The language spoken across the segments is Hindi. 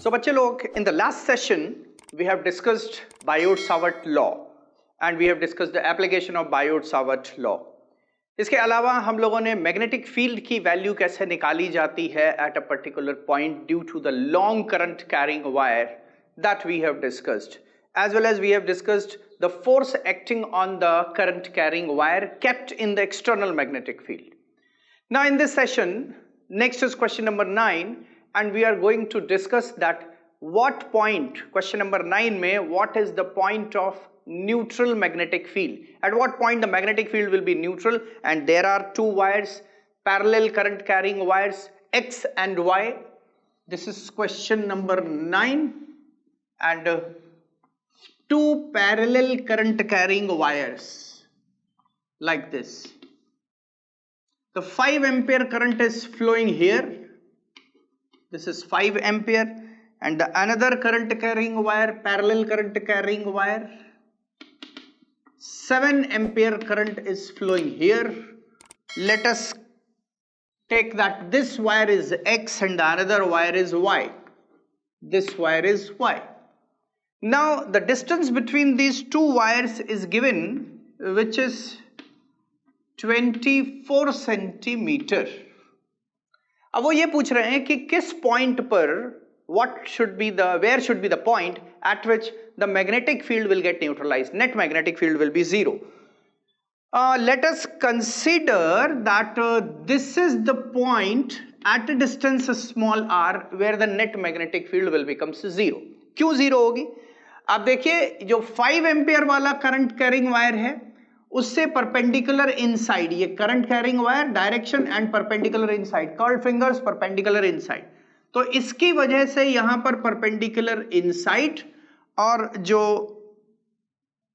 So बच्चे लोग, in the last session we have discussed Biot-Savart law and we have discussed the application of Biot-Savart law. इसके अलावा हम लोगों ने मैग्नेटिक फील्ड की वैल्यू कैसे निकाली जाती है at a particular point due to the long current carrying wire that we have discussed, as well as we have discussed the force acting on the current carrying wire kept in the external magnetic field. Now in this session, next is question number 9 and we are going to discuss that what point, question number 9 mein, what is the point of neutral magnetic field, at what point the magnetic field will be neutral, and there are two wires, parallel current carrying wires X and Y. This is question number 9 and two parallel current carrying wires like this. The 5 ampere current is flowing here. This is 5 ampere and the another current carrying wire, parallel current carrying wire, 7 ampere current is flowing here. Let us take that this wire is X and the another wire is Y. This wire is Y. Now the distance between these two wires is given, which is 24 centimeter. अब वो ये पूछ रहे हैं कि किस पॉइंट पर what should be the, where should be the point at which the magnetic field will get neutralized, net magnetic field will be zero. Let us consider that this is the point at a distance small r where the net magnetic field will becomes zero. क्यों zero होगी? आप देखिए जो 5 एम्पियर वाला करंट कैरिंग वायर है उससे परपेंडिकुलर इनसाइड, ये current carrying wire direction and perpendicular inside, curled fingers perpendicular inside, तो इसकी वजह से यहां पर परपेंडिकुलर इनसाइड और जो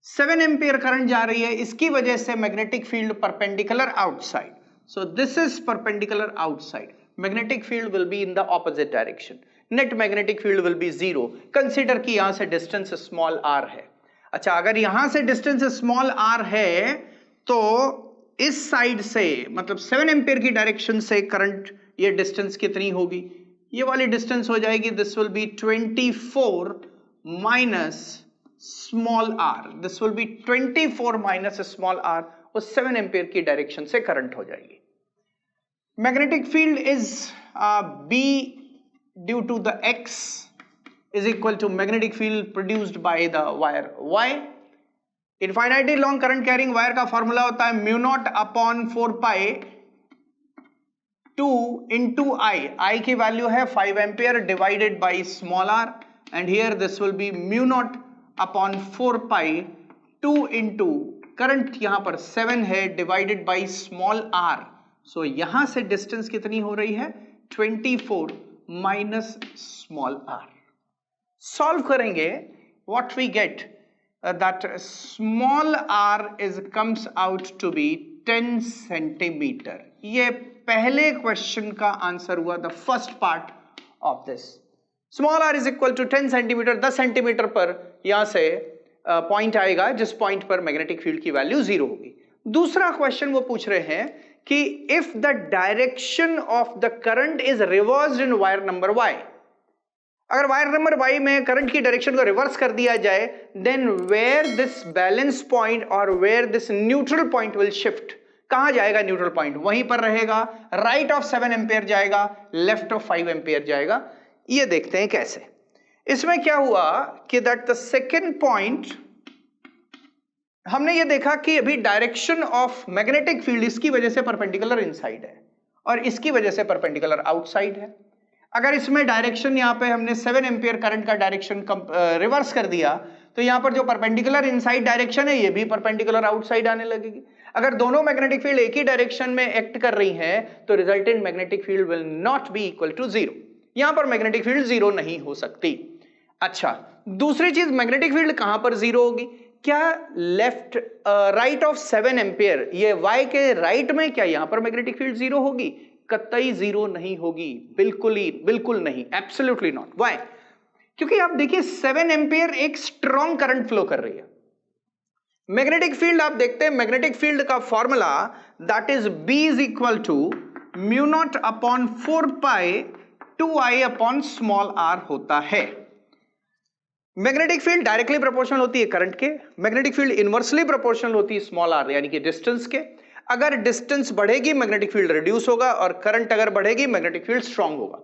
7 एम्पियर करंट जा रही है इसकी वजह से magnetic field perpendicular outside. So this is perpendicular outside. Magnetic field will be in the opposite direction. Net magnetic field will be zero. Consider कि यहां से डिस्टेंस स्मॉल आर है. अच्छा, अगर यहां से डिस्टेंस स्मॉल आर है तो इस साइड से मतलब 7 एम्पियर की डायरेक्शन से करंट, ये डिस्टेंस कितनी होगी? ये वाली डिस्टेंस हो जाएगी, this will be 24 minus small R. This will be 24 minus small are और 7 एम्पियर की डायरेक्शन से करंट हो जाएगी. Magnetic field is B due to the X is equal to magnetic field produced by the wire Y. Infinitely long current carrying wire का फॉर्मूला होता है mu naught upon 4 pi 2 into I. I की वैल्यू है 5 ampere divided by small r and here this will be mu naught upon 4 pi 2 into current यहां पर 7 है divided by small r. So यहां से डिस्टेंस कितनी हो रही है? 24 माइनस स्मॉल आर. सॉल्व करेंगे what we get that small r is comes out to be 10 centimeter. ये पहले क्वेश्चन का आंसर हुआ, the first part of this. Small r is equal to 10 centimeter. 10 centimetre पर यहां से पॉइंट आएगा जिस पॉइंट पर मैग्नेटिक फील्ड की वैल्यू जीरो होगी. दूसरा क्वेश्चन वो पूछ रहे हैं कि if the direction of the current is reversed in wire number y, अगर वायर नंबर y में करंट की डायरेक्शन को रिवर्स कर दिया जाए, then where this balance point और where this neutral point will shift. कहां जाएगा न्यूट्रल पॉइंट? वहीं पर रहेगा. राइट ऑफ 7 एम्पियर जाएगा, लेफ्ट ऑफ 5 एम्पियर जाएगा. ये देखते हैं कैसे. इसमें क्या हुआ कि दैट द सेकेंड पॉइंट, हमने ये देखा कि अभी डायरेक्शन ऑफ मैग्नेटिक फील्ड इसकी वजह से परपेंडिकुलर इनसाइड है और इसकी वजह से परपेंडिकुलर आउटसाइड है. अगर इसमें डायरेक्शन यहां पे हमने 7 एम्पियर करंट का डायरेक्शन रिवर्स कर दिया तो यहां पर जो परपेंडिकुलर इनसाइड डायरेक्शन है ये भी परपेंडिकुलर आउटसाइड आने लगेगी. अगर दोनों मैग्नेटिक फील्ड एक ही डायरेक्शन में एक्ट कर रही हैं तो resultant magnetic field will not be equal to zero. यहां पर मैग्नेटिक फील्ड जीरो नहीं हो सकती. अच्छा, दूसरी चीज, मैग्नेटिक फील्ड कहां पर जीरो होगी? क्या लेफ्ट राइट ऑफ 7 एम्पियर, ये y के राइट में, क्या यहां पर मैग्नेटिक फील्ड जीरो होगी? कतई जीरो नहीं होगी, बिल्कुल नहीं, एब्सोल्युटली नॉट. व्हाई? क्योंकि आप देखिए 7 एम्पियर एक स्ट्रॉन्ग करंट फ्लो कर रही है. मैग्नेटिक फील्ड आप देखते हैं, मैग्नेटिक फील्ड का formula that is B is equal to mu naught upon 4 pi 2I upon small r होता है। मैग्नेटिक फील्ड डायरेक्टली प्रोपोर्शनल होती है करंट के, मैग्नेटिक फील्ड इनवर्सली प्रोपोर्शनल होती है स्मॉल r यानी कि डिस्टेंस के। अगर डिस्टेंस बढ़ेगी मैग्नेटिक फील्ड रिड्यूस होगा, और करंट अगर बढ़ेगी मैग्नेटिक फील्ड स्ट्रांग होगा।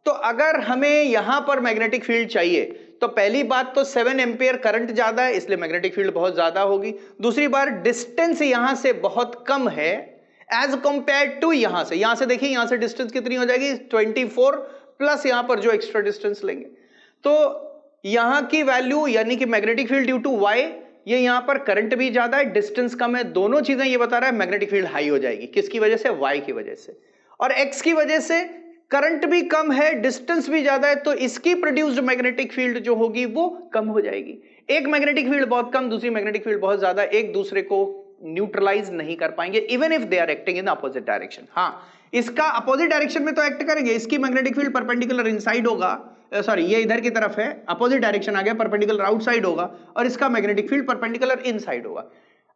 तो अगर हमें यहां पर मैग्नेटिक फील्ड चाहिए तो पहली बात तो 7 एम्पियर करंट ज्यादा है, इसलिए मैग्नेटिक फील्ड बहुत ज्यादा होगी। दूसरी बार डिस्टेंस यहां से बहुत कम है एज कंपेयर टू यहां से देखिए, यहां से डिस्टेंस कितनी हो जाएगी 24 प्लस यहां पर जो एक्स्ट्रा डिस्टेंस लेंगे, तो यहां की वैल्यू यानी कि magnetic field due to y, ये यहां पर करंट भी ज्यादा है, डिस्टेंस कम है, दोनों चीजें ये बता रहा है मैग्नेटिक फील्ड हाई हो जाएगी। किसकी वजह से? y की वजह से। और x की वजह से करंट भी कम है, डिस्टेंस भी ज्यादा है, तो इसकी प्रोड्यूस्ड मैग्नेटिक फील्ड जो होगी वो कम हो जाएगी। एक मैग्नेटिक फील्ड बहुत कम, दूसरी मैग्नेटिक फील्ड बहुत ज्यादा, एक दूसरे को न्यूट्रलाइज नहीं कर पाएंगे even if they are acting in opposite direction. हाँ, इसका अपोजिट डायरेक्शन में तो एक्ट करेंगे, इसकी मैग्नेटिक फील्ड परपेंडिकुलर इनसाइड होगा, सॉरी ये इधर की तरफ है, अपोजिट डायरेक्शन आ गया, परपेंडिकुलर आउटसाइड होगा, और इसका मैग्नेटिक फील्ड परपेंडिकुलर इनसाइड होगा।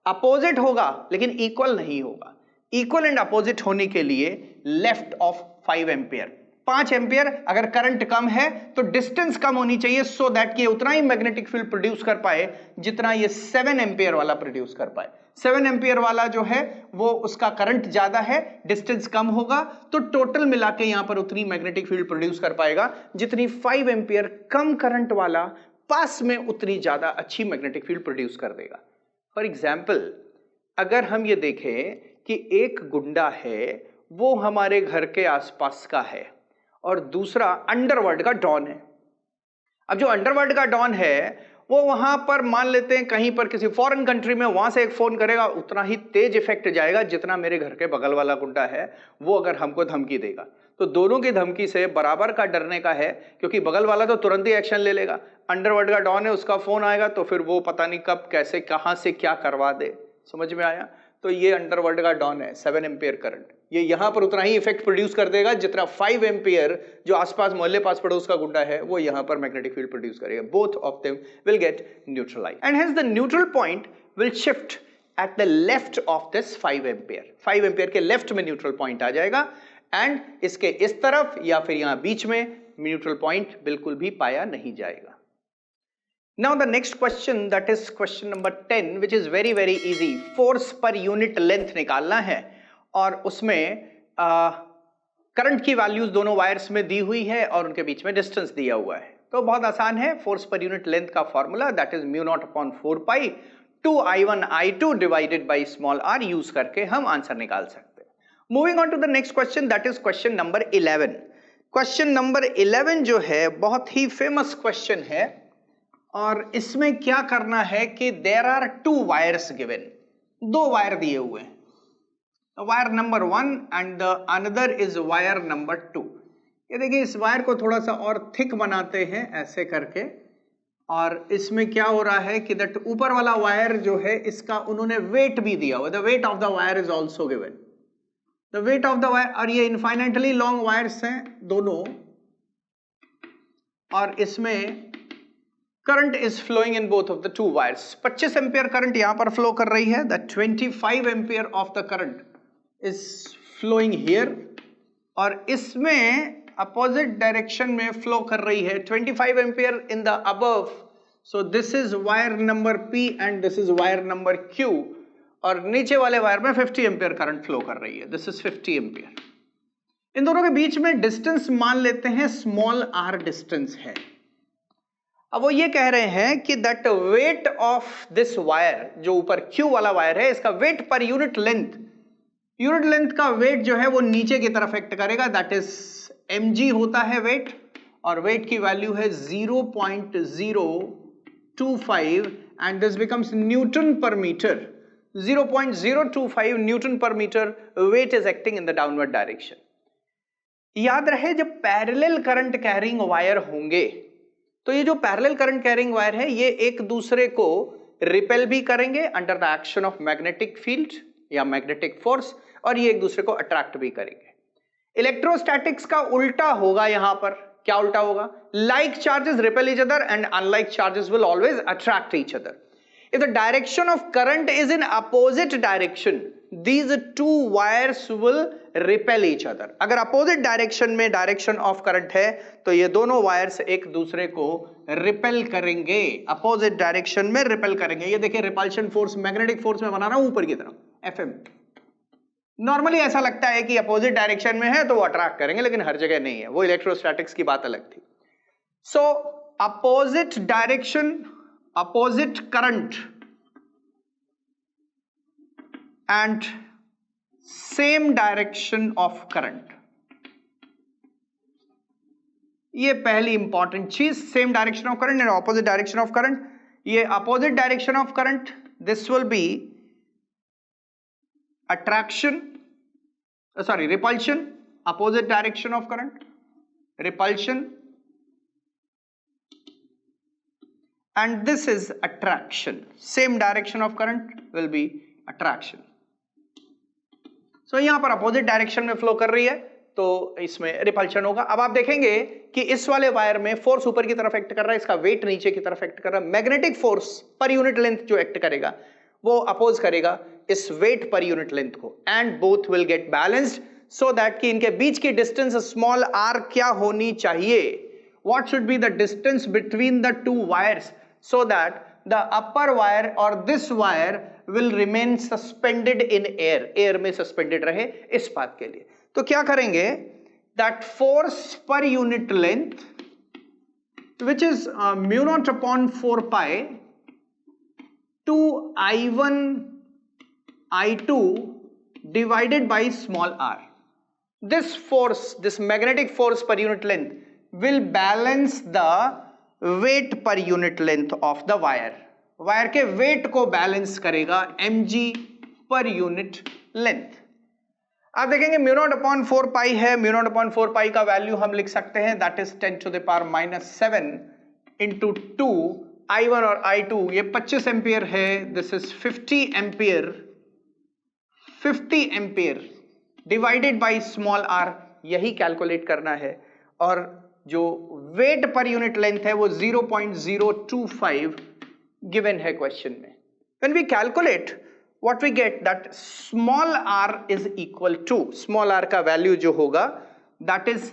अपोजिट होगा लेकिन इक्वल नहीं होगा। इक्वल एंड अपोजिट होने के लिए लेफ्ट ऑफ 5 एम्पियर, 5 एम्पियर, अगर करंट कम है तो डिस्टेंस कम होनी चाहिए, सो दैट कि उतना ही मैग्नेटिक फील्ड प्रोड्यूस कर पाए जितना ये 7 एम्पियर वाला प्रोड्यूस कर पाए। 7 एम्पियर वाला जो है वो उसका करंट ज्यादा है, डिस्टेंस कम होगा, तो टोटल मिला के यहां पर उतनी मैग्नेटिक फील्ड प्रोड्यूस कर पाएगा जितनी 5 एम्पियर कम करंट वाला पास में उतनी ज्यादा अच्छी मैग्नेटिक फील्ड प्रोड्यूस कर देगा। फॉर एग्जाम्पल, अगर हम ये देखें कि एक गुंडा है वो हमारे घर के आसपास का है और दूसरा अंडरवर्ल्ड का डॉन है। अब जो अंडरवर्ल्ड का डॉन है वो वहां पर मान लेते हैं कहीं पर किसी फॉरेन कंट्री में, वहां से एक फोन करेगा, उतना ही तेज इफेक्ट जाएगा जितना मेरे घर के बगल वाला गुंडा है वो अगर हमको धमकी देगा। तो दोनों की धमकी से बराबर का डरने का है, क्योंकि बगल वाला तो तुरंत ही एक्शन ले लेगा, अंडरवर्ल्ड का डॉन है, उसका फोन आएगा तो फिर वो पता नहीं कब कैसे कहां से क्या करवा दे। समझ में आया? तो ये अंडरवर्ल्ड का डॉन है, 7 एम्पियर करंट, ये यहां पर उतना ही इफेक्ट प्रोड्यूस कर देगा जितना 5 एम्पियर जो आसपास मोहल्ले पास पड़ोस का गुंडा है वो यहां पर मैग्नेटिक फील्ड प्रोड्यूस करेगा। Both of them will get neutralised and hence the neutral point will shift at the left of this 5 ampere. 5 ampere के लेफ्ट में न्यूट्रल पॉइंट आ जाएगा एंड इसके इस तरफ या फिर यहां बीच में न्यूट्रल पॉइंट बिल्कुल भी पाया नहीं जाएगा। Now the next question, that is question number 10, which is very very easy. Force per unit length निकालना है और उसमें करंट की वैल्यूज दोनों वायर्स में दी हुई है और उनके बीच में डिस्टेंस दिया हुआ है। तो बहुत आसान है, फोर्स पर यूनिट लेंथ का formula that is mu naught upon 4 pi 2I1 I2 divided by small r use करके हम आंसर निकाल सकते हैं। Moving on to the next question, that is question number 11। Question number 11 जो है बहुत ही फेमस क्वेश्चन है और इसमें क्या करना है कि there are 2 wires given, 2 wire दिए हुए हैं, wire number 1 and the another is wire number 2। ये देखिए इस वायर को थोड़ा सा और थिक बनाते हैं ऐसे करके, और इसमें क्या हो रहा है कि दैट ऊपर वाला वायर जो है इसका उन्होंने वेट भी दिया हुआ, the weight of the wire is also given, the weight of the wire, और ये इनफाइनाइटली लॉन्ग वायर्स हैं दोनों, और इसमें current is flowing in both of the 2 wires. 25 ampere current यहां पर फ्लो कर रही है, the 25 ampere of the current is flowing here, और इसमें अपोजिट डायरेक्शन में फ्लो कर रही है 25 ampere in the above, so this is wire number P and this is wire number Q, और नीचे वाले वायर में 50 एम्पियर करंट फ्लो कर रही है, दिस इज 50 एम्पियर। इन दोनों के बीच में डिस्टेंस मान लेते हैं स्मॉल r डिस्टेंस है। अब वो ये कह रहे हैं कि that weight of this wire, जो ऊपर Q वाला वायर है, इसका वेट पर यूनिट लेंथ का वेट जो है वो नीचे की तरफ एक्ट करेगा, दैट इज mg होता है वेट, और वेट की वैल्यू है 0.025 and this becomes newton per metre. 0.025 newton per metre weight is acting in the downward direction. याद रहे जब पैरेलल करंट कैरिंग वायर होंगे तो ये जो पैरेलल करंट कैरिंग वायर है ये एक दूसरे को रिपेल भी करेंगे under the action of magnetic field या मैग्नेटिक फोर्स, और ये एक दूसरे को अट्रैक्ट भी करेंगे। इलेक्ट्रोस्टैटिक्स का उल्टा होगा, यहां पर क्या उल्टा होगा? Like charges repel each other and unlike charges will always attract each other. If the direction of current is in opposite direction, these 2 wires will repel each other. अगर अपोजिट डायरेक्शन में डायरेक्शन ऑफ करंट है तो ये दोनों वायर्स एक दूसरे को रिपेल करेंगे, अपोजिट डायरेक्शन में रिपेल करेंगे। ये देखिए रिपल्शन फोर्स मैग्नेटिक फोर्स में बना रहा हूं ऊपर की तरफ, Fm। नॉर्मली ऐसा लगता है कि अपोजिट डायरेक्शन में है तो वो अट्रैक्ट करेंगे, लेकिन हर जगह नहीं है, वो इलेक्ट्रोस्टैटिक्स की बात अलग थी। So opposite direction, opposite current and same direction of current, ये पहली इंपॉर्टेंट चीज। Same direction of current and opposite direction of current. ये opposite direction of current, this will be attraction, repulsion, opposite direction of current, repulsion, and this is attraction. Same direction of current will be attraction. So यहां पर opposite direction में flow कर रही है तो इसमें repulsion होगा। अब आप देखेंगे कि इस वाले वायर में फोर्स ऊपर की तरफ एक्ट कर रहा है, इसका वेट नीचे की तरफ एक्ट कर रहा है। Magnetic force per unit length जो एक्ट करेगा वो अपोज करेगा इस वेट पर यूनिट लेंथ को, and both will get balanced so that कि इनके बीच की डिस्टेंस स्मॉल आर क्या होनी चाहिए, what should be the distance between the two wires so that the upper wire और this wire will remain suspended in air, air में सस्पेंडेड रहे इस बात के लिए। तो क्या करेंगे, that force per unit length which is mu naught upon 4 pi to I1 I2 divided by small r. This force, this magnetic force per unit length will balance the weight per unit length of the wire. Wire के वेट को बैलेंस करेगा mg पर यूनिट लेंथ। आप देखेंगे म्यू नॉट अपॉन 4 पाई है, म्यू नॉट अपॉन 4 पाई का वैल्यू हम लिख सकते हैं that is 10 to the power -7 into 2। I1 और I2 ये 25 एम्पियर है, this is 50 ampere, 50 ampere divided by small r, यही कैलकुलेट करना है। और जो वेट पर यूनिट लेंथ है वो 0.025 गिवन है क्वेश्चन में। When we calculate what we get that small r is equal to, small r का वैल्यू जो होगा that is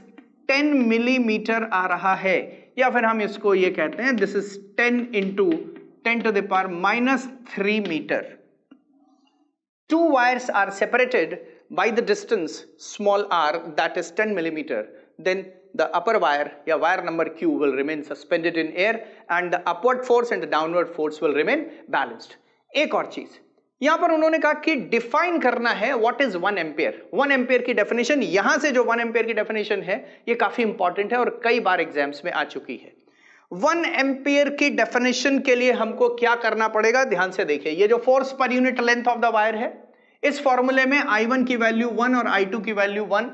10 मिलीमीटर आ रहा है, या फिर हम इसको ये कहते हैं this is 10 into 10 to the power -3 metre. Two wires are separated by the distance small r that is 10 millimeter, then the upper wire या wire number q will remain suspended in air and the upward force and the downward force will remain balanced। एक और चीज यहां पर उन्होंने कहा कि डिफाइन करना है व्हाट इज 1 एम्पियर। 1 एम्पियर की डेफिनेशन, यहां से जो 1 एम्पियर की डेफिनेशन है ये काफी इंपॉर्टेंट है और कई बार एग्जाम्स में आ चुकी है। 1 एम्पियर की डेफिनेशन के लिए हमको क्या करना पड़ेगा, ध्यान से देखिए। ये जो force per unit length of the wire है, इस फॉर्मूले में I1 की वैल्यू 1 और I2 की वैल्यू 1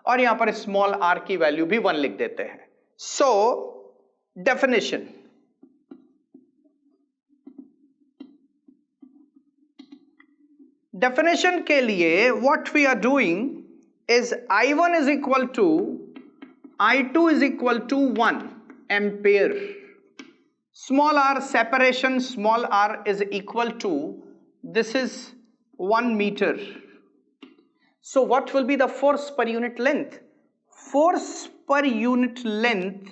और यहां पर स्मॉल r की वैल्यू भी 1 लिख देते हैं। सो डेफिनेशन, डेफिनेशन के लिए what we are doing is I1 is equal to I2 is equal to 1 ampere, small r separation, small r is equal to this is 1 meter. So what will be the force per unit length? Force per unit length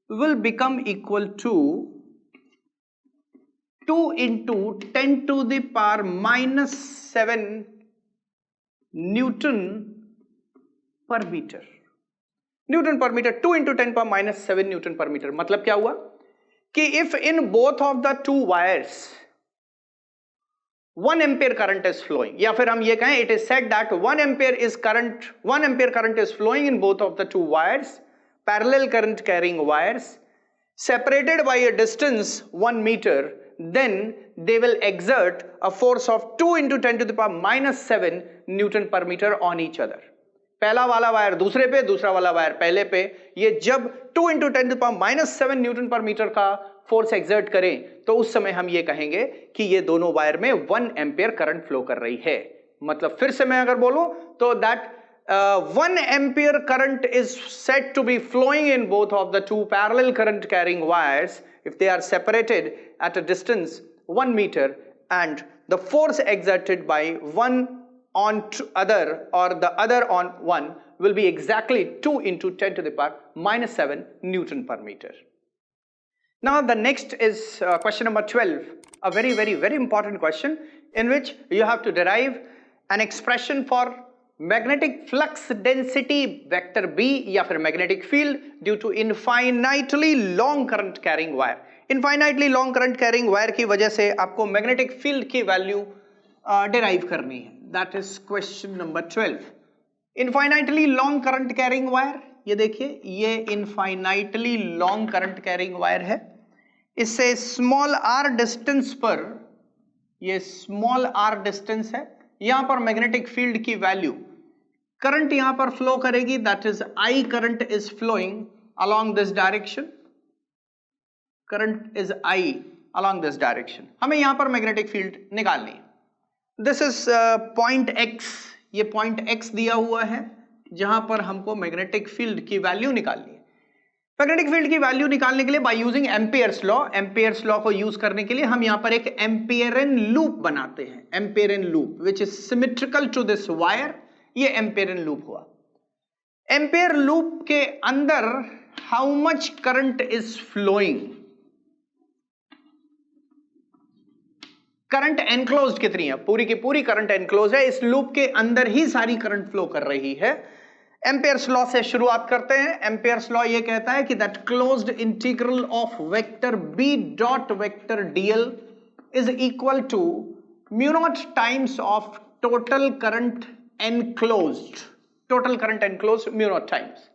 will become equal to 2 into 10 to the power -7 Newton per meter. Newton per meter, 2 into 10 power -7 Newton per meter। मतलब क्या हुआ कि if in both of the two wires 1 ampere current is flowing, या फिर हम ये कहें it is said that 1 ampere current is flowing in both of the two wires, parallel current carrying wires, separated by a distance 1 meter, then they will exert a force of 2 into 10 to the power -7 Newton per meter on each other। पहला वाला वायर दूसरे पे, दूसरा वाला वायर पहले पे, ये जब 2 into 10 to the power -7 Newton per metre का फोर्स एक्सर्ट करें तो उस समय हम ये कहेंगे कि ये दोनों वायर में 1 एम्पियर करंट फ्लो कर रही है। मतलब फिर से मैं अगर बोलूं तो that 1 ampere current is said to be flowing in both of the two parallel current carrying wires if they are separated at a distance 1 meter and the force exerted by 1 on other or the other on 1 will be exactly 2 into 10 to the power minus 7 Newton per meter. Now the next is question number 12, a very important question in which you have to derive an expression for magnetic flux density vector B या फिर magnetic field due to infinitely long current carrying wire. Infinitely long current carrying wire की वजह से आपको magnetic field की value derive करनी है. That is question number 12. Infinitely long current carrying wire, ये देखिए ये infinitely long current carrying wire है. इससे small r distance पर, ये small r distance है, यहां पर magnetic field की value, current यहां पर flow करेगी, that is I current is flowing along this direction. Current is I along this direction. हमें यहां पर magnetic field निकालनी है. This is point x, ये point x दिया हुआ है जहां पर हमको मैग्नेटिक फील्ड की वैल्यू निकालनी है. मैग्नेटिक फील्ड की वैल्यू निकालने के लिए बाय यूजिंग एम्पियर्स लॉ को यूज करने के लिए हम यहां पर एक एम्पियरन लूप बनाते हैं. Amperian loop which is symmetrical to this wire, ये एम्पियरन लूप हुआ. एम्पियर लूप के अंदर how much current is flowing, current enclosed कितनी है, पूरी की पूरी करंट एनक्लोज है, इस लूप के अंदर ही सारी करंट फ्लो कर रही है. एम्पियर्स लॉ से शुरुआत करते हैं. एम्पियर्स लॉ ये कहता है कि that closed integral of vector B dot vector dl is equal to mu naught times of total current enclosed, total current enclosed mu naught times.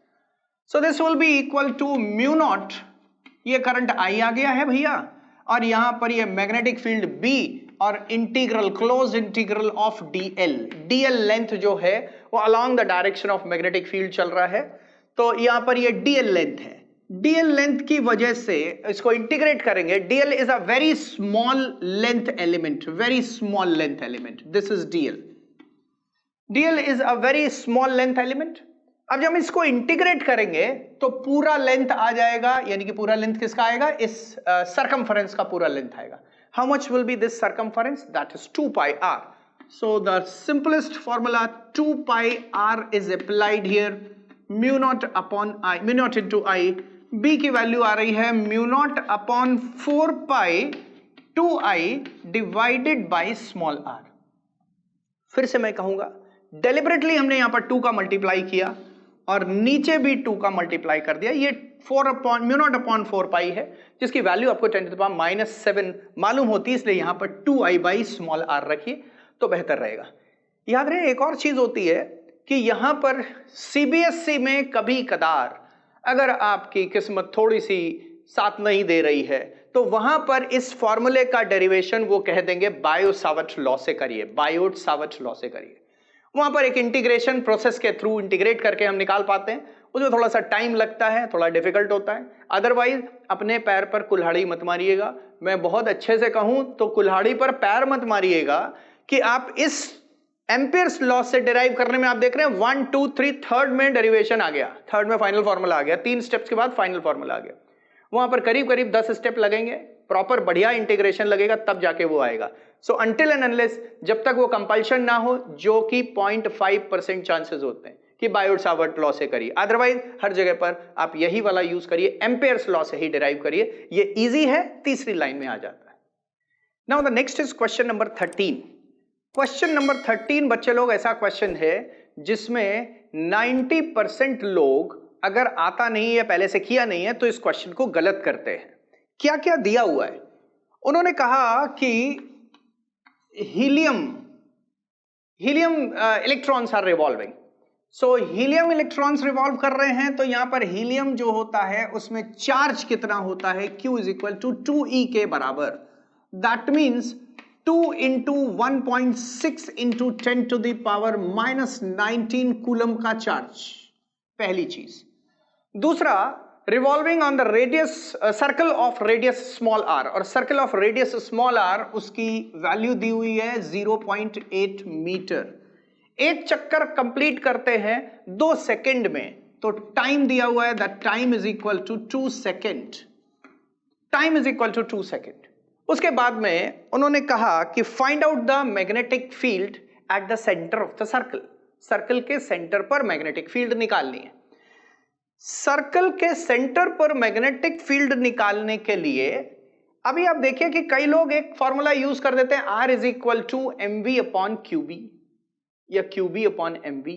So this will be equal to mu naught, ये करंट आई आ गया है भैया, और यहां पर ये मैग्नेटिक फील्ड बी और integral, close integral of dl, dl length जो है वो along the direction of magnetic field चल रहा है. तो यहां पर ये डीएल लेंथ है. डीएल लेंथ की वजह से इसको इंटीग्रेट करेंगे. DL is a very small length element, very small length element. This is DL. DL is a very small length element. अब जब हम इसको इंटीग्रेट करेंगे तो पूरा लेंथ आ जाएगा, यानी कि पूरा लेंथ किसका आएगा, इस सर्कमफरेंस का पूरा लेंथ आएगा. How much will be this circumference? That is 2 pi r. So the simplest formula 2 pi r is applied here. Mu naught upon I, mu naught into I. B की वैल्यू आ रही है mu naught upon 4 pi 2I divided by small r. फिर से मैं कहूंगा, डेलिबरेटली हमने यहां पर 2 का मल्टीप्लाई किया और नीचे भी 2 का मल्टीप्लाई कर दिया. ये 4 अपॉन म्यू नॉट अपॉन 4 पाई है जिसकी वैल्यू आपको 10 टू द पावर माइनस 7 मालूम होती है, इसलिए यहां पर 2i बाई स्मॉल r रखिए तो बेहतर रहेगा. याद रहे एक और चीज होती है कि यहां पर सीबीएसई में कभी कदार अगर आपकी किस्मत थोड़ी सी साथ नहीं दे रही है तो वहां पर इस फॉर्मूले का डेरिवेशन वो कह देंगे बायो-सावर्ट लॉ से करिए, बायो-सावर्ट लॉ से करिए. वहां पर एक इंटीग्रेशन प्रोसेस के थ्रू इंटीग्रेट करके हम निकाल पाते हैं. उसमें थोड़ा सा टाइम लगता है, थोड़ा डिफिकल्ट होता है. अदरवाइज अपने पैर पर कुल्हाड़ी मत मारिएगा. मैं बहुत अच्छे से कहूं तो कुल्हाड़ी पर पैर मत मारिएगा कि आप इस एम्पियर्स लॉ से डिराइव करने में आप देख रहे हैं 1 2 3 थर्ड में डेरिवेशन आ गया, थर्ड में फाइनल फॉर्मूला आ गया, 3 स्टेप्स के बाद फाइनल फॉर्मूला आ गया. वहां पर करीब करीब 10 स्टेप लगेंगे, प्रॉपर बढ़िया इंटीग्रेशन लगेगा तब जाके वो आएगा. सो अंटिल एंड अनलेस, जब तक वो कंपल्शन ना हो, जो कि 0.5% चांसेस होते हैं कि बायो-सावर्ट लॉ से करिए. अदरवाइज हर जगह पर आप यही वाला यूज करिए, एम्पियर्स लॉ से ही डिराइव करिए. ये इजी है, तीसरी लाइन में आ जाता है. Now the next is question number 13. Question number 13 बच्चे लोग ऐसा क्वेश्चन है जिसमें 90% लोग अगर आता नहीं है, पहले से किया नहीं है, तो इस क्वेश्चन को गलत करते हैं. क्या क्या दिया हुआ है? उन्होंने कहा कि helium electrons are revolving. So helium electrons revolve कर रहे हैं, तो यहां पर हीलियम जो होता है उसमें चार्ज कितना होता है, Q is equal to 2E के बराबर. That means 2 into 1.6 into 10 to the power minus 19 coulomb का चार्ज. पहली चीज. दूसरा, revolving on the radius circle of radius small are, और circle of radius small r उसकी वैल्यू दी हुई है 0.8 मीटर. एक चक्कर कंप्लीट करते हैं 2 सेकंड में, तो टाइम दिया हुआ है, that time is equal to 2 second. Time is equal to 2 second. उसके बाद में उन्होंने कहा कि find out the magnetic field at the centre of the circle. Circle के सेंटर पर मैग्नेटिक फील्ड निकालनी है। सर्कल के सेंटर पर मैग्नेटिक फील्ड निकालने के लिए अभी आप देखिए कि कई लोग एक फॉर्मूला यूज कर देते हैं, R is equal to mv upon QB या QB अपॉन mv,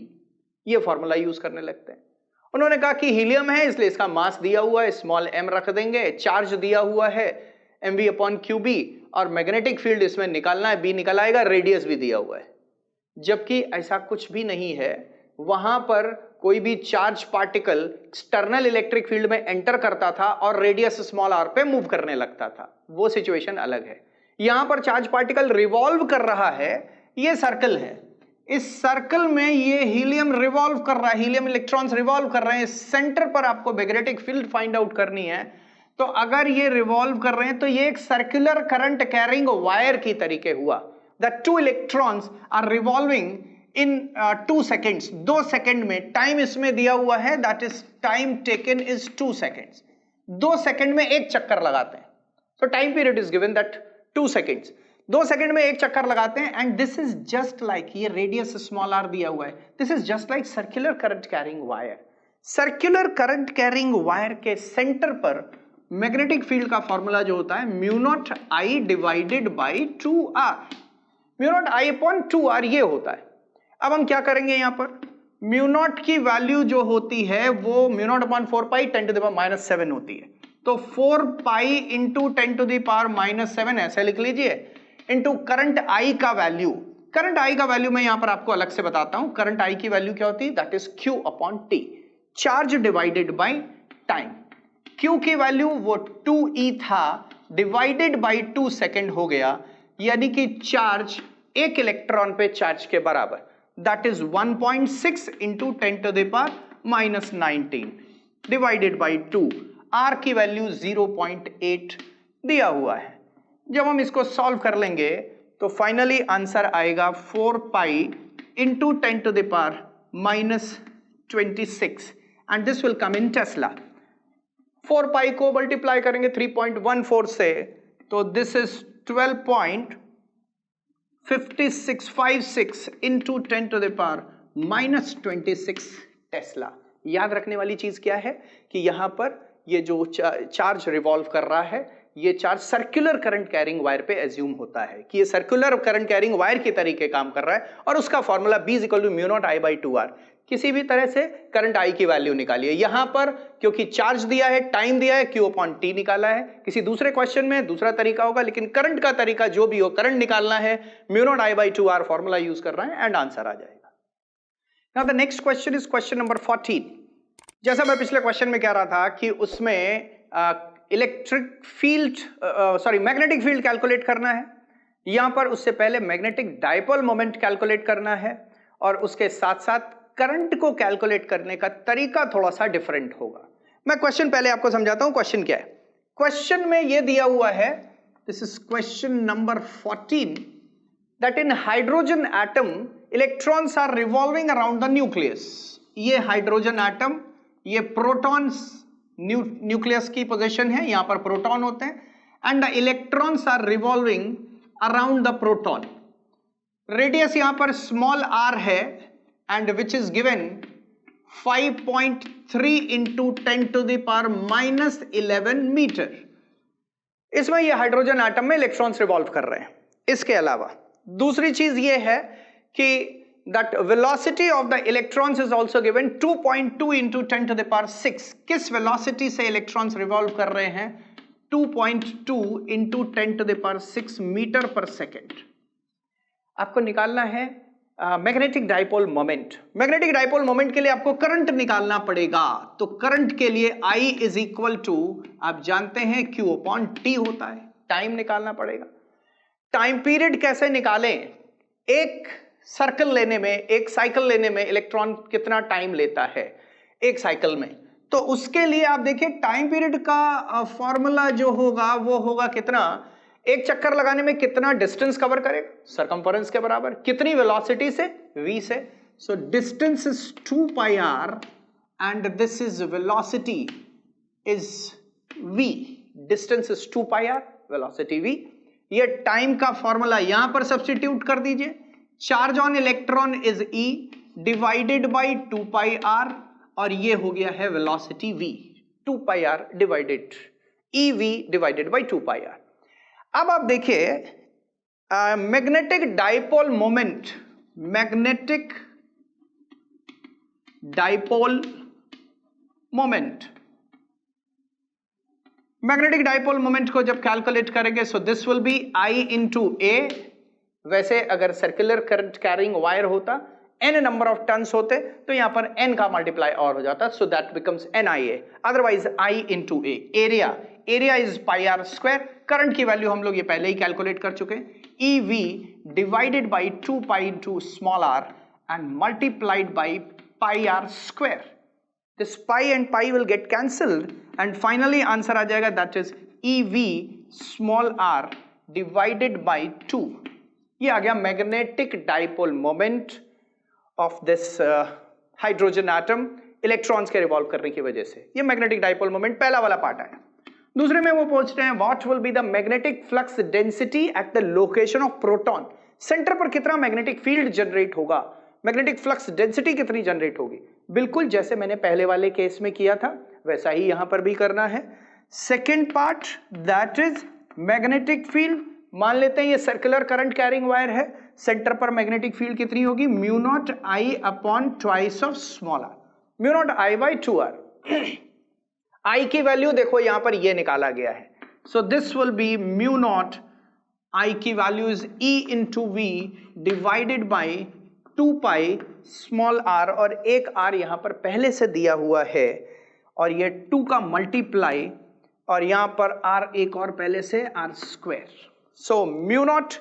ये फॉर्मूला यूज करने लगते हैं। उन्होंने कहा कि हीलियम है इसलिए इसका मास दिया हुआ है, स्मॉल m रख देंगे, चार्ज दिया हुआ है mv अपॉन QB, और मैग्नेटिक फील्ड इसमें निकालना है, B निकल आएगा, रेडियस भी दिया हुआ है। जबकि ऐसा कुछ भी नहीं है, वहां पर कोई भी charge particle external electric field में एंटर करता था और रेडियस स्मॉल r पे मूव करने लगता था, वो सिचुएशन अलग है। यहां पर चार्ज पार्टिकल रिवॉल्व कर रहा है, ये सर्कल है, इस सर्कल में ये हीलियम रिवॉल्व कर रहा है, हीलियम इलेक्ट्रॉन्स रिवॉल्व कर रहे हैं, सेंटर पर आपको मैग्नेटिक फील्ड फाइंड आउट करनी है। तो अगर ये रिवॉल्व कर रहे हैं तो ये एक सर्कुलर करंट कैरिंग वायर की तरीके हुआ। The two electrons are revolving in 2 seconds, 2 second में, टाइम इसमें दिया हुआ है, that is time taken is 2 seconds, 2 second में एक चक्कर लगाते हैं। So time period is given that 2 seconds, 2 second में एक चक्कर लगाते हैं। And this is just like, ये रेडियस स्मॉल r दिया हुआ है, this is just like circular current carrying wire. Circular current carrying wire के सेंटर पर मैग्नेटिक फील्ड का फॉर्मूला जो होता है mu naught I divided by 2r, mu naught I upon 2r ये होता है। अब हम क्या करेंगे, यहां पर म्यू नॉट की वैल्यू जो होती है वो mu naught upon 4 pi 10 to the power -7 होती है। तो 4 pi into 10 to the power -7 ऐसे लिख लीजिए, इंटू करंट I का वैल्यू। करंट I का वैल्यू मैं यहां पर आपको अलग से बताता हूं। करंट I की वैल्यू क्या होती है, that is Q upon T, charge divided by time. Q की वैल्यू वो 2e था, डिवाइडेड बाई 2 सेकेंड हो गया, यानी कि चार्ज एक इलेक्ट्रॉन पे चार्ज के बराबर, that is 1.6 into 10 to the power -19 divided by 2। R की वैल्यू 0.8 दिया हुआ है। जब हम इसको सॉल्व कर लेंगे तो फाइनली आंसर आएगा 4 pi into 10 to the power -26 and this will come in tesla. 4 pi को मल्टीप्लाई करेंगे 3.14 से, तो this is 12.5656 into 10 to the power -26 tesla. याद रखने वाली चीज क्या है कि यहां पर ये जो चार्ज रिवॉल्व कर रहा है, ये charge circular current carrying wire पे एज्यूम होता है कि ये सर्कुलर करंट कैरिंग वायर के तरीके काम कर रहा है, और उसका formula B is equal to mu naught I by 2r। किसी भी तरह से करंट I की वैल्यू निकालिए। यहां पर क्योंकि चार्ज दिया है, टाइम दिया है, Q अपॉन T निकाला है। किसी दूसरे क्वेश्चन में दूसरा तरीका होगा, लेकिन करंट का तरीका जो भी हो, करंट निकालना है, mu naught I by 2r formula use कर रहे हैं एंड आंसर आ जाएगा। Now the next question is question number 14। जैसा मैं पिछले क्वेश्चन में कह रहा था कि उसमें मैग्नेटिक फील्ड कैलकुलेट करना है। यहां पर उससे पहले मैग्नेटिक डायपोल मोमेंट कैलकुलेट करना है, और उसके साथ साथ करंट को कैलकुलेट करने का तरीका थोड़ा सा डिफरेंट होगा। मैं क्वेश्चन पहले आपको समझाता हूं। क्वेश्चन क्या है, क्वेश्चन में यह दिया हुआ है, this is question number 14, that in hydrogen atom electrons are revolving around the nucleus. ये हाइड्रोजन एटम, ये प्रोटॉन्स न्यूक्लियस की पोजीशन है, यहां पर प्रोटॉन होते हैं, and the electrons are revolving around the proton. Radius यहां पर स्मॉल r है, and which is given 5.3 into 10 to the power -11 metre. इसमें ये हाइड्रोजन एटम में इलेक्ट्रॉन्स रिवॉल्व कर रहे हैं। इसके अलावा दूसरी चीज ये है कि that velocity of the electrons is also given 2.2 into 10 to the power 6। किस velocity से electrons revolve कर रहे हैं, 2.2 into 10 to the power 6 metre पर सेकेंड। आपको निकालना है magnetic dipole moment. Magnetic dipole moment के लिए आपको करंट निकालना पड़ेगा। तो करंट के लिए I इज इक्वल टू, आप जानते हैं Q अपॉन T होता है। टाइम निकालना पड़ेगा। टाइम पीरियड कैसे निकालें, एक सर्कल लेने में, एक साइकिल लेने में इलेक्ट्रॉन कितना टाइम लेता है एक साइकिल में, तो उसके लिए आप देखिए टाइम पीरियड का फॉर्मूला जो होगा वो होगा कितना, एक चक्कर लगाने में कितना डिस्टेंस कवर करेगा, सरकमफेरेंस के बराबर, कितनी वेलोसिटी से, v से। So distance is 2 pi r and this is velocity is v। Distance is 2 pi r, velocity v। ये टाइम का फॉर्मूला यहां पर सब्स्टिट्यूट कर दीजिए, charge on electron is E divided by 2 pi r, और ये हो गया है velocity V, 2 pi r divided EV divided by 2 pi r. अब आप देखिए magnetic dipole moment, magnetic dipole moment, magnetic dipole moment को जब कैलकुलेट करेंगे सो this will B I into A। वैसे अगर सर्कुलर करंट कैरिंग वायर होता, n नंबर ऑफ टर्न्स होते, तो यहां पर n का मल्टीप्लाई और हो जाता, so that becomes NIA, otherwise I into A। Area is pi r square, current की वैल्यू हम लोग ये पहले ही कैलकुलेट कर चुके हैं, EV divided by 2 pi into small r and multiplied by pi r square. This pi and pi will get cancelled and finally answer आ जाएगा, that is EV small r divided by 2। ये आ गया magnetic dipole moment of this hydrogen atom electrons के रिवॉल्व करने की वजह से। ये मैग्नेटिक डाइपोल मोमेंट पहला वाला पार्ट आया। दूसरे में वो पूछ रहे हैं what will be the magnetic flux density at the location of proton, centre पर कितना मैग्नेटिक फील्ड जनरेट होगा, मैग्नेटिक फ्लक्स डेंसिटी कितनी जनरेट होगी। बिल्कुल जैसे मैंने पहले वाले केस में किया था वैसा ही यहां पर भी करना है। Second part that is magnetic field, मान लेते हैं ये सर्कुलर करंट कैरिंग वायर है, सेंटर पर मैग्नेटिक फील्ड कितनी होगी, mu naught I upon twice of small r, mu naught I by 2r। I की वैल्यू देखो यहां पर ये निकाला गया है, so this will be mu naught, I की value is E into V divided by 2 pi small r, और एक r यहां पर पहले से दिया हुआ है और ये 2 का मल्टीप्लाई, और यहां पर r एक और पहले से r square, so mu naught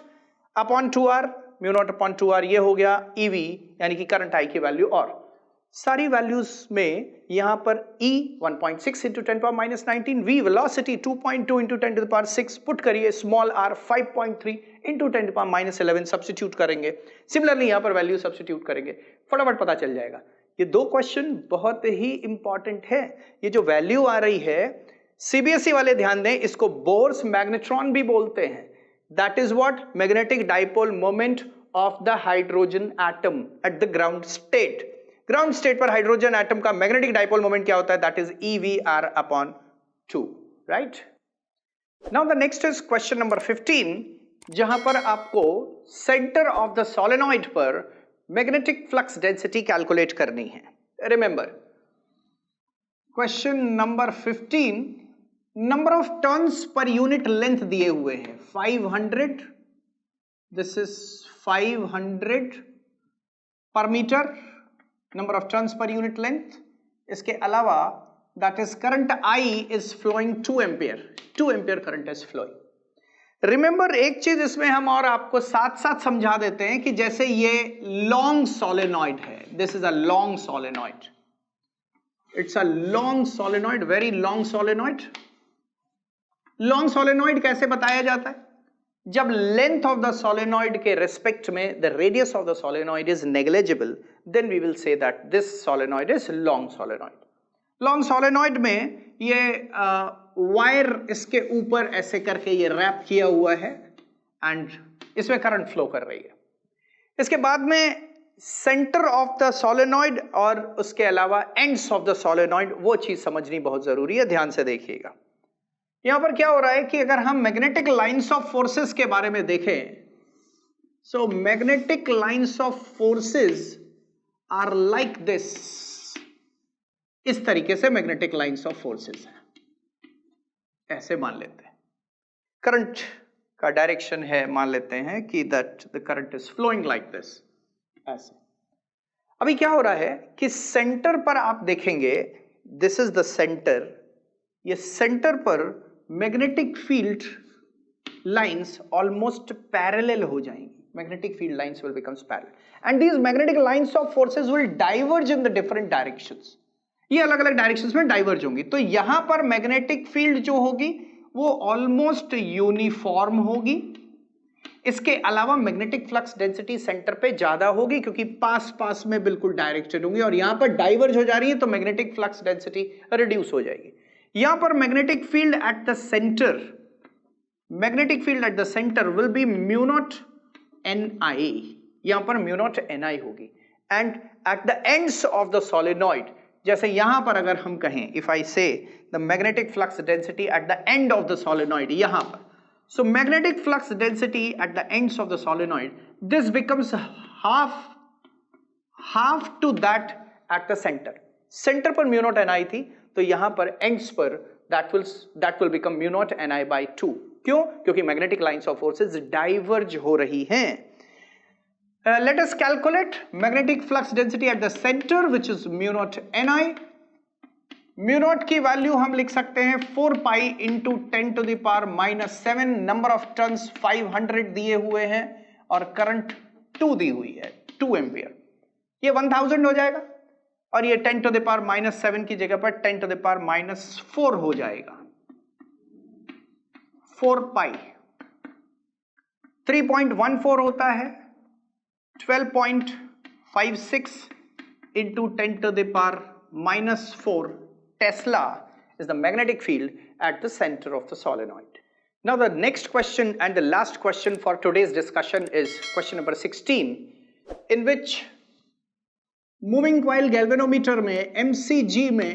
upon 2r, mu naught upon 2r ये हो गया EV यानी कि करंट I की वैल्यू, और सारी वैल्यूज में यहां पर E 1.6 into 10 power minus 19, V velocity 2.2 into 10 to the power 6 put करिए, small r 5.3 into 10 to power minus 11 substitute करेंगे, सिमिलरली यहां पर वैल्यू सब्स्टिट्यूट करेंगे, फटाफट पता चल जाएगा। ये दो क्वेश्चन बहुत ही इंपॉर्टेंट है। ये जो वैल्यू आ रही है CBSE वाले ध्यान दें, इसको बोर्स मैग्नेट्रॉन भी बोलते हैं, that is what magnetic dipole moment of the hydrogen atom at the ground state. Ground state पर हाइड्रोजन एटम का मैग्नेटिक डाइपोल मोमेंट क्या होता है, that is EVR upon 2, right. Now the next is question number 15, जहां पर आपको सेंटर ऑफ द सोलेनॉइड पर मैग्नेटिक फ्लक्स डेंसिटी कैलकुलेट करनी है। Remember question number 15, number of turns per unit length दिए हुए हैं 500, this is 500 per metre, number of turns per unit length. इसके अलावा that is current I is flowing 2 ampere current is flowing. Remember एक चीज इसमें हम और आपको साथ साथ समझा देते हैं कि जैसे ये लॉन्ग सोलेनॉइड है, this is a long solenoid, it's a long solenoid, very long solenoid. Long solenoid कैसे बताया जाता है, जब लेंथ ऑफ द सोलेनॉइड के रेस्पेक्ट में the radius of the solenoid is negligible, then we will say that this solenoid is long solenoid. Long solenoid में ये वायर इसके ऊपर ऐसे करके ये रैप किया हुआ है एंड इसमें करंट फ्लो कर रही है। इसके बाद में सेंटर ऑफ द सोलेनॉइड और उसके अलावा एंड्स ऑफ द सोलेनॉइड, वो चीज समझनी बहुत जरूरी है, ध्यान से देखिएगा। यहां पर क्या हो रहा है कि अगर हम मैग्नेटिक लाइंस ऑफ फोर्सेस के बारे में देखें, so magnetic lines of forces are like this, इस तरीके से मैग्नेटिक लाइंस ऑफ फोर्सेस हैं, ऐसे मान लेते हैं। करंट का डायरेक्शन है, मान लेते हैं कि that the current is flowing like this, ऐसे। अभी क्या हो रहा है कि सेंटर पर आप देखेंगे, दिस इज द सेंटर, ये सेंटर पर magnetic field lines almost parallel हो जाएंगी, magnetic field lines will becomes parallel and these magnetic lines of forces will diverge in the different directions, ये अलग अलग डायरेक्शंस में डाइवर्ज होंगी। तो यहां पर मैग्नेटिक फील्ड जो होगी वो ऑलमोस्ट यूनिफॉर्म होगी। इसके अलावा मैग्नेटिक फ्लक्स डेंसिटी सेंटर पे ज्यादा होगी क्योंकि पास पास में बिल्कुल डायरेक्टेड होंगी, और यहां पर डाइवर्ज हो जा रही है तो मैग्नेटिक फ्लक्स डेंसिटी रिड्यूस हो जाएगी। यहां पर magnetic field at the centre, magnetic field at the centre will be mu not NI, यहां पर म्यू नॉट ni होगी। And at the ends of the solenoid, जैसे यहां पर अगर हम कहें, इफ आई से the magnetic flux density at the end of the solenoid, यहां पर, so magnetic flux density at the ends of the solenoid, this becomes half to that at the center पर mu naught ni थी, तो यहां पर ends पर that will become mu naught ni by 2। क्यों? क्योंकि magnetic lines of forces diverge हो रही हैं। Let us calculate magnetic flux density at the center, which is mu naught ni। Mu naught की वैल्यू हम लिख सकते हैं 4 pi into 10 to the power -7, number of turns 500 दिए हुए हैं और करंट 2 दी हुई है 2 एम्पियर, ये 1000 हो जाएगा और ये 10 टू द पावर -7 की जगह पर 10 टू द पावर -4 हो जाएगा। 4 पाई 3.14 होता है, 12.56 into 10 to the power -4 Tesla is the magnetic field at the center of the solenoid. Now the next question and the last question for today's discussion is question number 16, in which moving coil galvanometer में MCG में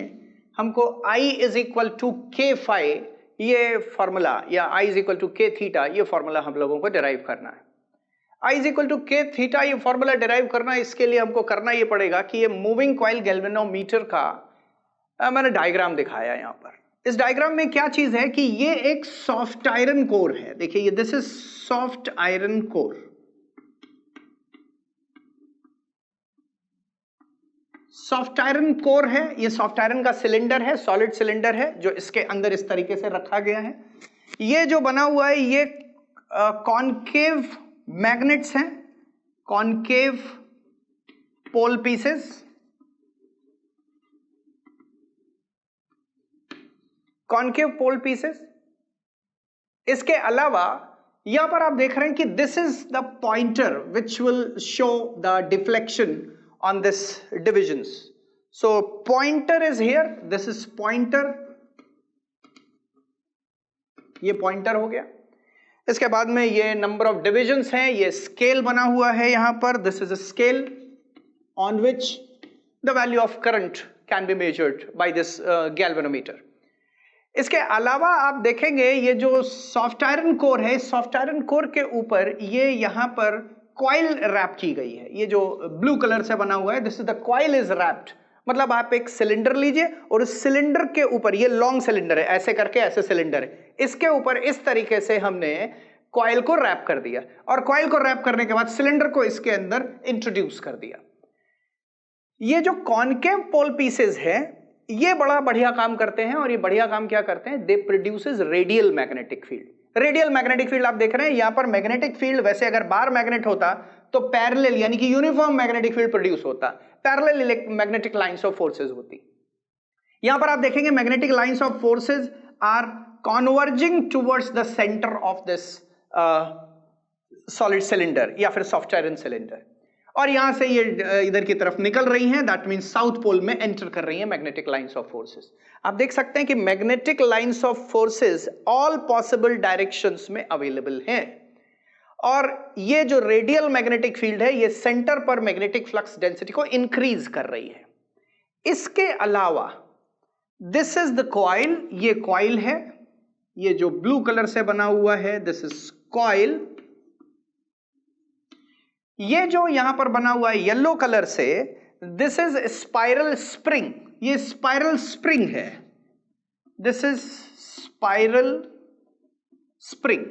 हमको I is equal to K phi ये फॉर्मूला या I is equal to K theta ये फॉर्मूला हम लोगों को डिराइव करना है। I is equal to K theta ये फॉर्मूला डिराइव करना है, इसके लिए हमको करना ये पड़ेगा कि ये मूविंग कॉइल गैल्वेनोमीटर का मैंने डायग्राम दिखाया यहां पर। इस डायग्राम में क्या चीज है कि ये एक सॉफ्ट आयरन कोर है, देखिए ये this is soft iron core. Soft iron core है, ये सॉफ्ट आयरन का सिलेंडर है, सॉलिड सिलेंडर है जो इसके अंदर इस तरीके से रखा गया है। ये जो बना हुआ है ये कॉनकेव मैग्नेट्स हैं, कॉनकेव पोल पीसेस, कॉनकेव पोल पीसेस। इसके अलावा यहां पर आप देख रहे हैं कि this is the pointer which will show the deflection on this divisions. So pointer is here, this is pointer, ये पॉइंटर हो गया। इसके बाद में ये नंबर ऑफ डिविजन्स हैं, ये स्केल बना हुआ है यहां पर, this is a scale on which the value of current can be measured by this galvanometer. इसके अलावा आप देखेंगे ये जो सॉफ्ट आयरन कोर है, सॉफ्ट आयरन कोर के ऊपर ये यहां पर कॉइल रैप की गई है, ये जो ब्लू कलर से बना हुआ है, this is the coil is wrapped. मतलब आप एक सिलेंडर लीजिए और उस सिलेंडर के ऊपर, ये लॉन्ग सिलेंडर है, ऐसे करके ऐसे सिलेंडर है, इसके ऊपर इस तरीके से हमने कॉइल को रैप कर दिया और कॉइल को रैप करने के बाद सिलेंडर को इसके अंदर इंट्रोड्यूस कर दिया। ये जो कॉनकेव पोल पीसेस है ये बड़ा बढ़िया काम करते हैं और ये बढ़िया काम क्या करते हैं, दे produces radial magnetic field. Radial magnetic field आप देख रहे हैं यहां पर मैग्नेटिक फील्ड, वैसे अगर बार मैग्नेट होता तो पैरेलल यानी कि यूनिफॉर्म मैग्नेटिक फील्ड प्रोड्यूस होता, parallel magnetic lines of forces होती। यहां पर आप देखेंगे magnetic lines of forces are converging towards the centre of this solid cylinder या फिर सॉफ्ट आयरन सिलेंडर, और यहां से ये इधर की तरफ निकल रही हैं, दैट मींस साउथ पोल में एंटर कर रही हैं मैग्नेटिक लाइंस ऑफ फोर्सेस। आप देख सकते हैं कि magnetic lines of forces all possible directions में अवेलेबल हैं और ये जो रेडियल मैग्नेटिक फील्ड है ये सेंटर पर मैग्नेटिक फ्लक्स डेंसिटी को इंक्रीज कर रही है। इसके अलावा दिस इज द कॉइल, ये कॉइल है, ये जो ब्लू कलर से बना हुआ है दिस इज कॉइल। ये जो यहां पर बना हुआ है येलो कलर से, दिस इज स्पाइरल स्प्रिंग, ये स्पाइरल स्प्रिंग है, this is spiral spring.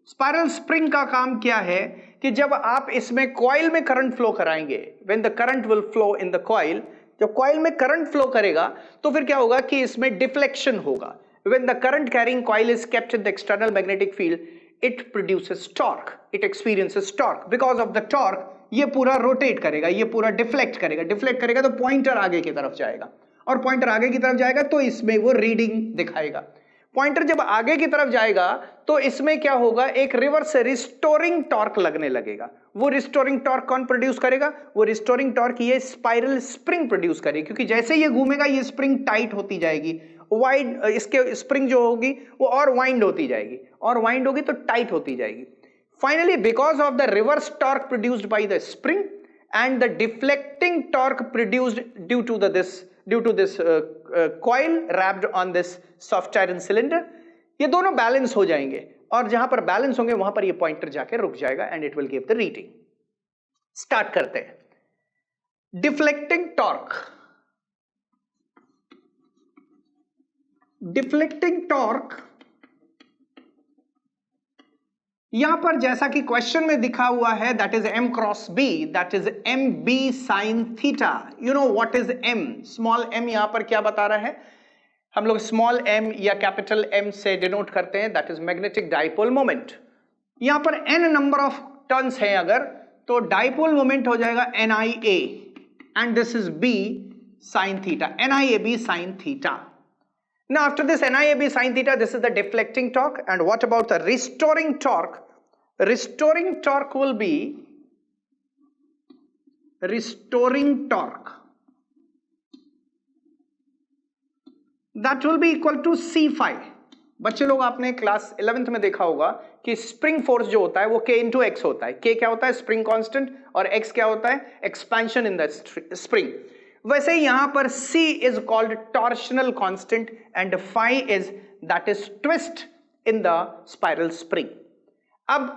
Spiral spring का काम क्या है कि जब आप इसमें कॉइल में करंट फ्लो कराएंगे, when the current will flow in the coil, जब कॉइल में करंट फ्लो करेगा तो फिर क्या होगा कि इसमें डिफ्लेक्शन होगा। When the current carrying coil is kept in the external magnetic field, it produces torque, it experiences torque. Because of the torque ये पूरा रोटेट करेगा, ये पूरा डिफ्लेक्ट करेगा तो पॉइंटर आगे की तरफ जाएगा और पॉइंटर आगे की तरफ जाएगा तो इसमें वो रीडिंग दिखाएगा। पॉइंटर जब आगे की तरफ जाएगा तो इसमें क्या होगा, एक रिवर्स रिस्टोरिंग टॉर्क लगने लगेगा। वो रिस्टोरिंग टॉर्क कौन प्रोड्यूस करेगा, वो रिस्टोरिंग टॉर्क ये स्पाइरल स्प्रिंग प्रोड्यूस करेगी, क्योंकि जैसे ये घूमेगा ये स्प्रिंग टाइट होती जाएगी, वाइड इसके स्प्रिंग जो होगी वो और वाइंड होती जाएगी और वाइंड होगी तो टाइट होती जाएगी। Finally, because of the reverse torque produced by the spring and the deflecting torque produced due to this coil wrapped on this soft iron cylinder, ये दोनों बैलेंस हो जाएंगे और जहां पर बैलेंस होंगे वहां पर ये पॉइंटर जाके रुक जाएगा and it will give the reading. Start करते हैं. Deflecting torque. डिफ्लेक्टिंग टॉर्क यहां पर जैसा कि क्वेश्चन में दिखा हुआ है, that is m cross b, that is mb sin theta. You know what is m? Small m यहां पर क्या बता रहा है? हम लोग स्मॉल m या कैपिटल M से डिनोट करते हैं, that is magnetic dipole moment. यहां पर n नंबर ऑफ टर्न्स हैं अगर, तो डाइपोल मोमेंट हो जाएगा NIA and this is b sin theta, NIAB sin theta. Now after this NIAB sin theta, this is the deflecting torque. And what about the restoring torque? Restoring torque will be restoring torque. That will be equal to C phi. बच्चे लोग आपने क्लास 11th में देखा होगा कि स्प्रिंग फोर्स जो होता है वो K into X होता है. K क्या होता है? स्प्रिंग कांस्टेंट, और X क्या होता है? Expansion in the spring. वैसे यहां पर C is called torsional constant and phi is that is twist in the spiral spring. अब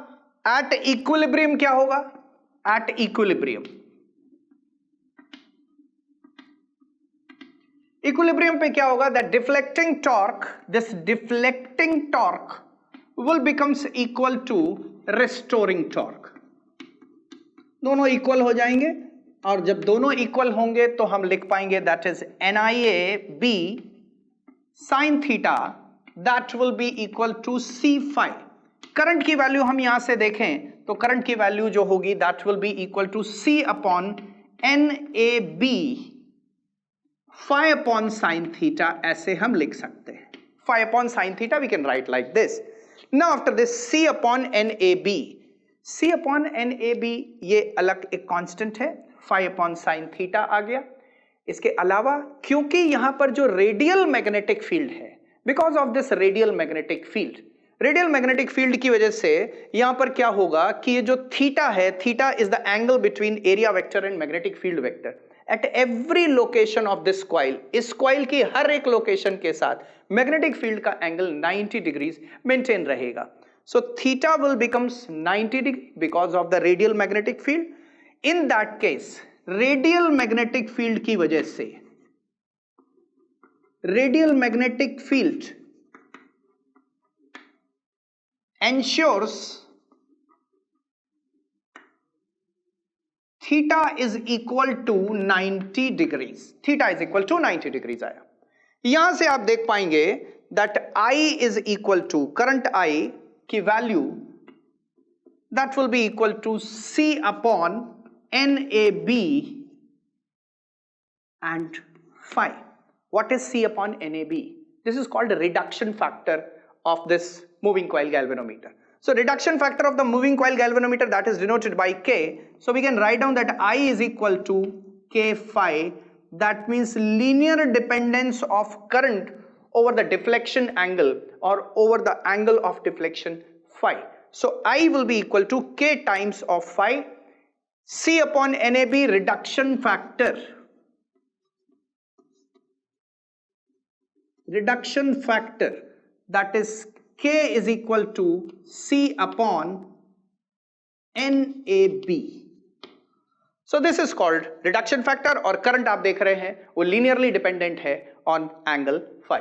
at equilibrium क्या होगा? At equilibrium पे क्या होगा? That deflecting torque, this deflecting torque will becomes equal to restoring torque. दोनों इक्वल हो जाएंगे और जब दोनों इक्वल होंगे तो हम लिख पाएंगे that is NIAB sin theta, that will be equal to C phi. Current की वैल्यू हम यहां से देखें तो करंट की वैल्यू जो होगी that will be equal to C upon NAB phi upon sin theta. ऐसे हम लिख सकते हैं. phi upon sin theta we can write like this. Now after this C upon NAB, C upon NAB ये अलग एक कांस्टेंट है, phi अपॉन sin थीटा आ गया. इसके अलावा क्योंकि यहां पर जो रेडियल मैग्नेटिक फील्ड है, because of this radial magnetic field की वजह से यहां पर क्या होगा कि ये जो थीटा है, theta is the angle between area vector and magnetic field vector. At every location of this coil, इस कॉइल की हर एक लोकेशन के साथ मैग्नेटिक फील्ड का एंगल 90 डिग्रीज मेंटेन रहेगा. So theta will becomes 90 degree because of the radial magnetic field. In that case, radial magnetic field की वजह से, radial magnetic field ensures theta is equal to 90 degrees. Theta is equal to 90 degrees आया. यहां से आप देख पाएंगे that I is equal to current I की value that will be equal to C upon NAB and phi. What is C upon NAB? This is called the reduction factor of this moving coil galvanometer. So reduction factor of the moving coil galvanometer, that is denoted by K. So we can write down that I is equal to K phi. That means linear dependence of current over the deflection angle or over the angle of deflection phi. So I will be equal to K times of phi. C upon NAB reduction factor. Reduction factor, that is K is equal to C upon NAB. So this is called reduction factor और current आप देख रहे हैं वो linearly dependent है on angle phi.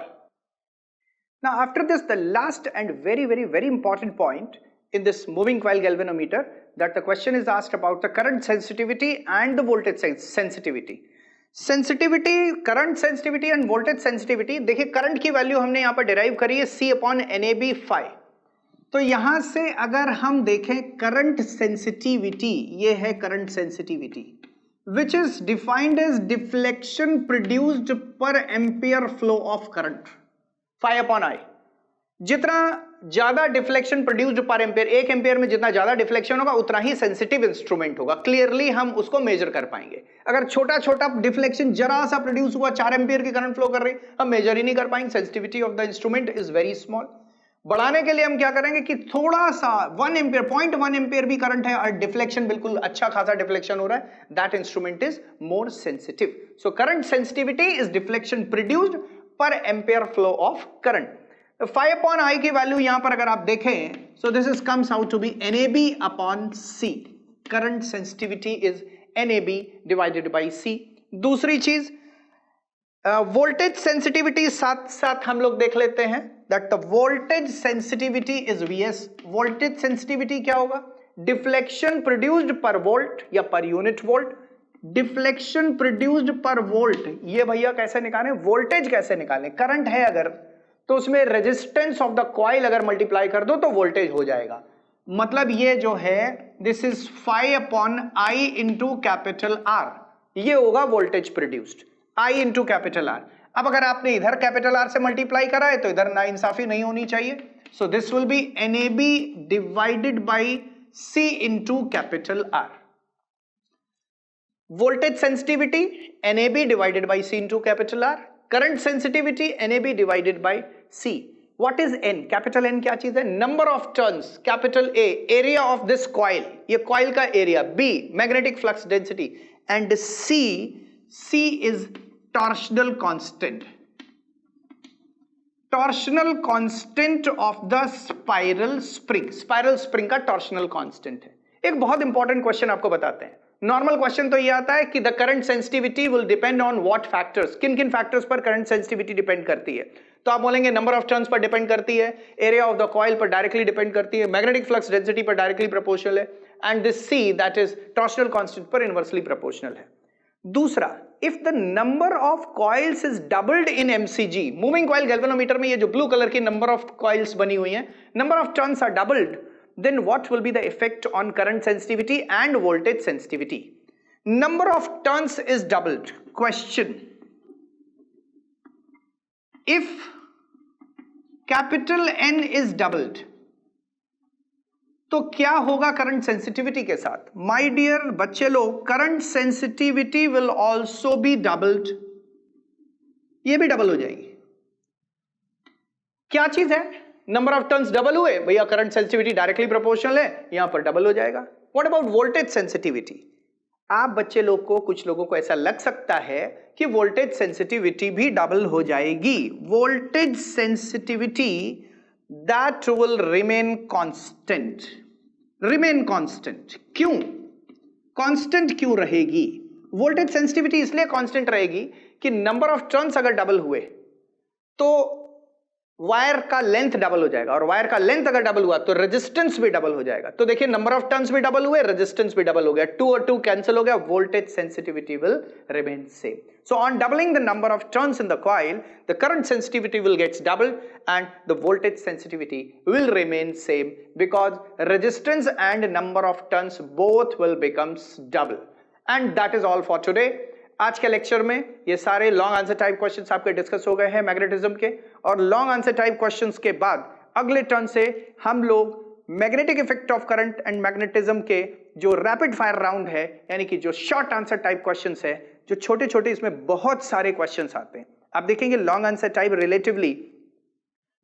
Now after this, the last and very important point in this moving coil galvanometer, that the question is asked about the current sensitivity and the voltage sensitivity. Current sensitivity and voltage sensitivity. देखिए करंट की वैल्यू हमने यहाँ पर डिराइव करी है C upon NAB phi. तो यहां से अगर हम देखें करंट सेंसिटिविटी, ये है current sensitivity which is defined as deflection produced per ampere flow of current. phi upon I. जितना ज्यादा deflection produced per ampere, 1 ampere में जितना ज्यादा डिफ्लेक्शन होगा उतना ही सेंसिटिव इंस्ट्रूमेंट होगा. क्लियरली हम उसको मेजर कर पाएंगे. अगर छोटा छोटा डिफ्लेक्शन जरा सा प्रोड्यूस हुआ, 4 एम्पियर की करंट फ्लो कर रही, हम मेजर ही नहीं कर पाएंगे. Sensitivity of the instrument is very small. बढ़ाने के लिए हम क्या करेंगे कि थोड़ा सा 1 एम्पियर 0.1 एम्पियर भी करंट है और डिफ्लेक्शन बिल्कुल अच्छा खासा डिफ्लेक्शन हो रहा है, that instrument is more sensitive. So current sensitivity is deflection produced per ampere flow of current. 5/I की वैल्यू यहां पर अगर आप देखें, so this is comes out to be NAB/C. Current sensitivity is NAB divided by C. दूसरी चीज वोल्टेज सेंसिटिविटी साथ साथ हम लोग देख लेते हैं, that the voltage sensitivity is VS. Voltage sensitivity क्या होगा? डिफ्लेक्शन प्रोड्यूस्ड पर वोल्ट या per unit volt. Deflection produced पर वोल्ट, ये भैया कैसे निकालें? वोल्टेज कैसे निकालें? करंट है अगर, तो उसमें रेजिस्टेंस ऑफ द कॉइल अगर मल्टीप्लाई कर दो तो वोल्टेज हो जाएगा. मतलब ये जो है this is 5/I into capital R, ये होगा voltage produced, I into capital R. अब अगर आपने इधर कैपिटल R से मल्टीप्लाई करा है तो इधर नाइंसाफी नहीं होनी चाहिए. सो this will B NAB divided by C into capital R. Voltage sensitivity NAB divided by C into capital R. Current sensitivity NAB divided by C. What is N? Capital N क्या चीज है? Number of turns. Capital A area of this coil, ये कॉइल का area. B magnetic flux density. And C is torsional constant. Torsional constant of the spiral spring. Spiral spring का torsional constant है. एक बहुत इंपॉर्टेंट क्वेश्चन आपको बताते हैं. नॉर्मल क्वेश्चन तो ये आता है कि the current sensitivity will depend on what factors. किन किन फैक्टर्स पर करंट सेंसिटिविटी डिपेंड करती है? तो आप बोलेंगे नंबर ऑफ टर्न्स पर डिपेंड करती है, एरिया ऑफ द कॉइल पर डायरेक्टली डिपेंड करती है, मैग्नेटिक फ्लक्स डेंसिटी पर डायरेक्टली प्रोपोर्शनल है, and this C that is torsional constant पर इनवर्सली प्रोपोर्शनल है. दूसरा, if the number of coils is doubled in MCG, moving coil galvanometer में ये जो ब्लू कलर की नंबर ऑफ कॉइल्स बनी हुई हैं, number of turns are doubled, then what will be the effect on current sensitivity and voltage sensitivity? Number of turns is doubled. Question: if capital N is doubled, तो क्या होगा करंट सेंसिटिविटी के साथ? माय डियर बच्चे लोग, current sensitivity will also be doubled. ये भी डबल हो जाएगी. क्या चीज है? नंबर ऑफ टर्न्स डबल हुए भैया, करंट सेंसिटिविटी डायरेक्टली प्रोपोर्शनल है, यहां पर डबल हो जाएगा. What about voltage sensitivity? आप बच्चे लोग को, कुछ लोगों को ऐसा लग सकता है कि वोल्टेज सेंसिटिविटी भी डबल हो जाएगी. Voltage sensitivity that will remain constant. Remain constant. क्यों कांस्टेंट क्यों रहेगी? वोल्टेज सेंसिटिविटी इसलिए कांस्टेंट रहेगी कि नंबर ऑफ टर्न्स अगर डबल हुए तो वायर का लेंथ डबल हो जाएगा, और वायर का लेंथ अगर डबल हुआ तो रेजिस्टेंस भी डबल हो जाएगा. तो देखिए, नंबर ऑफ टर्न्स भी डबल हुए, रेजिस्टेंस भी डबल हो गया, 2 और 2 कैंसिल हो गया, voltage sensitivity will remain same. So on doubling the number of turns in the coil, the current sensitivity will gets doubled and the voltage sensitivity will remain same, because resistance and number of turns both will becomes double. And that is all for today. आज के लेक्चर में ये सारे लॉन्ग आंसर टाइप क्वेश्चंस आपके डिस्कस हो गए हैं मैग्नेटिज्म के, और लॉन्ग आंसर टाइप क्वेश्चंस के बाद अगले टर्न से हम लोग magnetic effect of current and magnetism के जो रैपिड फायर राउंड है, यानी कि जो शॉर्ट आंसर टाइप क्वेश्चंस है, जो छोटे छोटे, इसमें बहुत सारे क्वेश्चंस आते हैं. आप देखेंगे लॉन्ग आंसर टाइप रिलेटिवली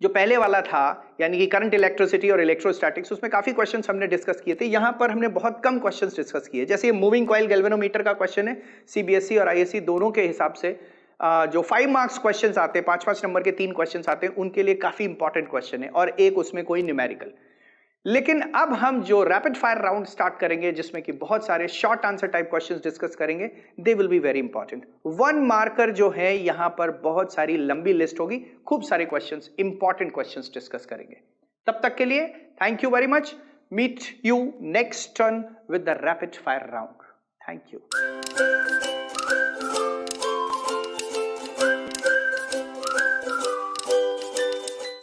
जो पहले वाला था, यानी कि करंट इलेक्ट्रिसिटी और इलेक्ट्रोस्टैटिक्स, उसमें काफी क्वेश्चंस हमने डिस्कस किए थे. यहां पर हमने बहुत कम क्वेश्चंस डिस्कस किए. जैसे ये मूविंग कॉइल गैल्वेनोमीटर का क्वेश्चन है, CBSE और ISE दोनों के हिसाब से जो 5 मार्क्स क्वेश्चंस आते हैं, 5-5 नंबर के 3 क्वेश्चंस आते हैं, उनके लिए काफी इंपॉर्टेंट क्वेश्चन है, और एक उसमें कोई न्यूमेरिकल. लेकिन अब हम जो रैपिड फायर राउंड स्टार्ट करेंगे, जिसमें कि बहुत सारे short answer type questions discuss करेंगे, they will be very important. 1 marker जो है यहां पर बहुत सारी लंबी लिस्ट होगी, खूब सारे क्वेश्चंस, इंपॉर्टेंट क्वेश्चंस डिस्कस करेंगे. तब तक के लिए thank you very much. Meet you next turn with the rapid fire round. Thank you.